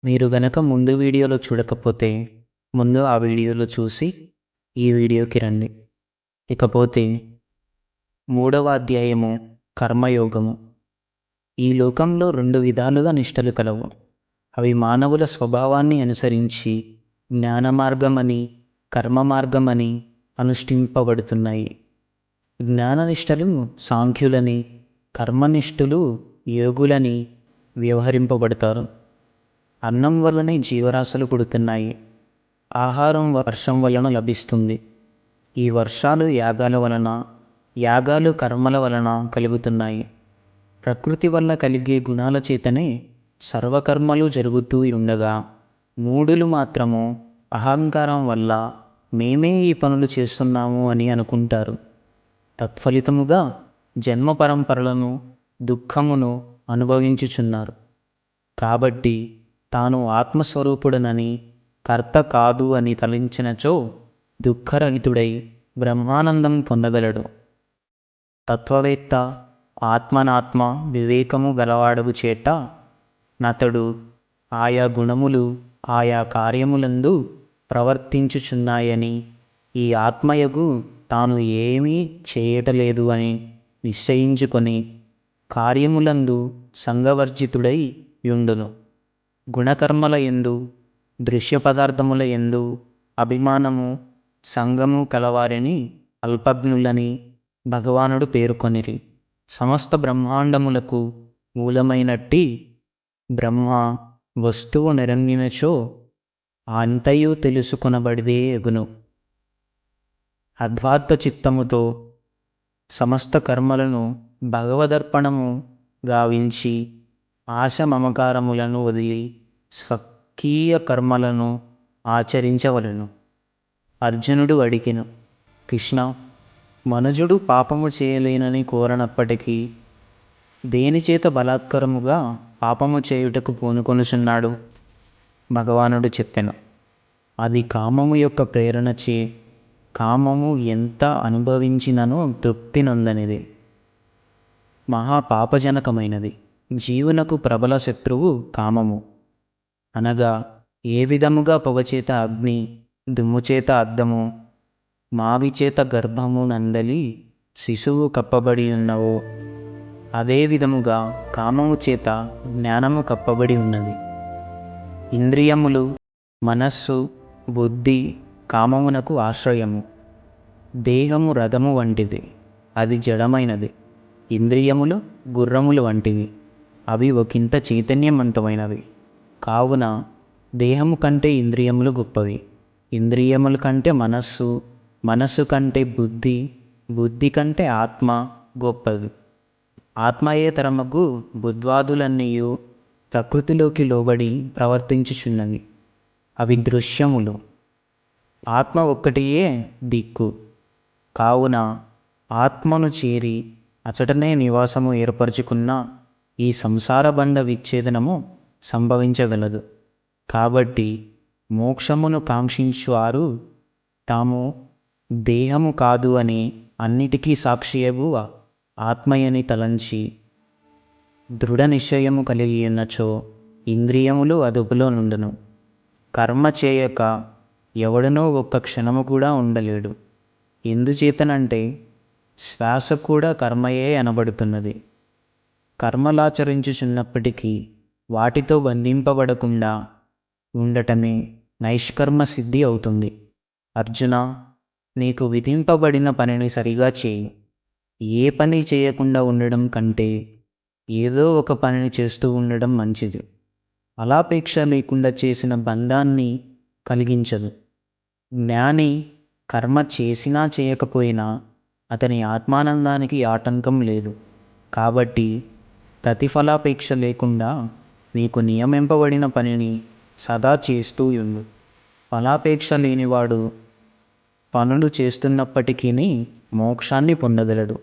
మీరు గనక ముందు వీడియోలో చూడకపోతే ముందు ఆ వీడియోలో చూసి ఈ వీడియోకి రండి. ఇకపోతే 3వ అధ్యాయము కర్మయోగము. ఈ లోకంలో 2 విధాలుగా నిష్టలు కలవు. అవి మానవుల స్వభావాన్ని అనుసరించి జ్ఞాన మార్గమని, కర్మ మార్గమని అనుష్ఠింపబడుతున్నాయి. జ్ఞాననిష్టలు సాంఖ్యులని, కర్మనిష్ఠులు యోగులని వ్యవహరింపబడతారు. అన్నం వల్లనే జీవరాశులు పుడుతున్నాయి. ఆహారం వర్షం వలన లభిస్తుంది. ఈ వర్షాలు యాగాల వలన, యాగాలు కర్మల వలన కలుగుతున్నాయి. ప్రకృతి వల్ల కలిగే గుణాల చేతనే సర్వకర్మలు జరుగుతూ ఉండగా, మూఢులు మాత్రము అహంకారం వల్ల మేమే ఈ పనులు చేస్తున్నాము అని అనుకుంటారు. తత్ఫలితముగా జన్మ పరంపరలను, దుఃఖమును అనుభవించుచున్నారు. కాబట్టి తాను ఆత్మస్వరూపుడనని, కర్త కాదు అని తలించినచో దుఃఖరహితుడై బ్రహ్మానందం పొందగలడు. తత్వవేత్త ఆత్మనాత్మ వివేకము గలవాడవు చేత నతడు ఆయా గుణములు ఆయా కార్యములందు ప్రవర్తించుచున్నాయని, ఈ ఆత్మయగు తాను ఏమీ చేయటలేదు అని నిశ్చయించుకొని కార్యములందు సంగవర్జితుడై యుండును. గుణకర్మల యందు, దృశ్య పదార్థముల యందు అభిమానము, సంగము కలవారిని అల్పజ్ఞులని భగవానుడు పేర్కొనిరి. సమస్త బ్రహ్మాండములకు మూలమైనట్టి బ్రహ్మ వస్తువు నెరగినచో అంతయు తెలుసుకొనబడిదే ఎగును. అద్వాత్త చిత్తముతో సమస్త కర్మలను భగవదర్పణము గావించి ఆశ మమకారములను వదిలి స్వకీయ కర్మలను ఆచరించవలెను. అర్జునుడు అడిగెను, కృష్ణ, మనుజుడు పాపము చేయలేనని కోరనప్పటికీ దేనిచేత బలాత్కరముగా పాపము చేయుటకు పూనుకొనుచున్నాడు? భగవానుడు చెప్పెను, అది కామము యొక్క ప్రేరణచే. కామము ఎంత అనుభవించిననో తృప్తి నొందనిది. మహాపాపజనకమైనది. జీవునకు ప్రబల శత్రువు కామము. అనగా ఏ విధముగా పొగచేత అగ్ని, దుమ్ముచేత అద్దము, మావిచేత గర్భము నందలి శిశువు కప్పబడి ఉన్నవో అదే విధముగా కామము చేత జ్ఞానము కప్పబడి ఉన్నది. ఇంద్రియములు, మనస్సు, బుద్ధి కామమునకు ఆశ్రయము. దేహము రథము వంటిది, అది జడమైనది. ఇంద్రియములు గుర్రములు వంటివి, అవి ఒకంత చైతన్యవంతమైనవి. కావున దేహము కంటే ఇంద్రియములు గొప్పవి, ఇంద్రియముల కంటే మనస్సు, మనస్సు కంటే బుద్ధి, బుద్ధి కంటే ఆత్మ గొప్పది. ఆత్మయేతరమగు బుద్ధ్వాదులన్నీయు ప్రకృతిలోకి లోబడి ప్రవర్తించుచున్నవి. అవి దృశ్యములు. ఆత్మ ఒక్కటియే దిక్కు. కావున ఆత్మను చేరి అచటనే నివాసము ఏర్పరచుకున్న ఈ సంసార బంధ విచ్ఛేదనము సంభవించగలదు. కాబట్టి మోక్షమును కాంక్షించువారు తాము దేహము కాదు అని, అన్నిటికీ సాక్షియగు ఆత్మయని తలంచి దృఢ నిశ్చయము కలిగి ఉన్నచో ఇంద్రియములు అదుపులో నుండును. కర్మ చేయక ఎవడనో ఒక్క క్షణము కూడా ఉండలేడు. ఎందుచేతనంటే శ్వాస కూడా కర్మయే అనబడుతున్నది. కర్మలాచరించుచున్నప్పటికీ వాటితో బంధింపబడకుండా ఉండటమే నైష్కర్మ సిద్ధి అవుతుంది. అర్జున, నీకు విధింపబడిన పనిని సరిగా చేయి. ఏ పని చేయకుండా ఉండడం కంటే ఏదో ఒక పనిని చేస్తూ ఉండడం మంచిది. ఫలాపేక్ష లేకుండా చేసిన బంధాన్ని కలిగించదు. జ్ఞాని కర్మ చేసినా చేయకపోయినా అతని ఆత్మానందానికి ఆటంకం లేదు. కాబట్టి ప్రతిఫలాపేక్ష లేకుండా నీకు నియమింపబడిన పనిని సదా చేస్తూ ఉండు. ఫలాపేక్ష లేనివాడు పనులు చేస్తున్నప్పటికీ మోక్షాన్ని పొందగలడు.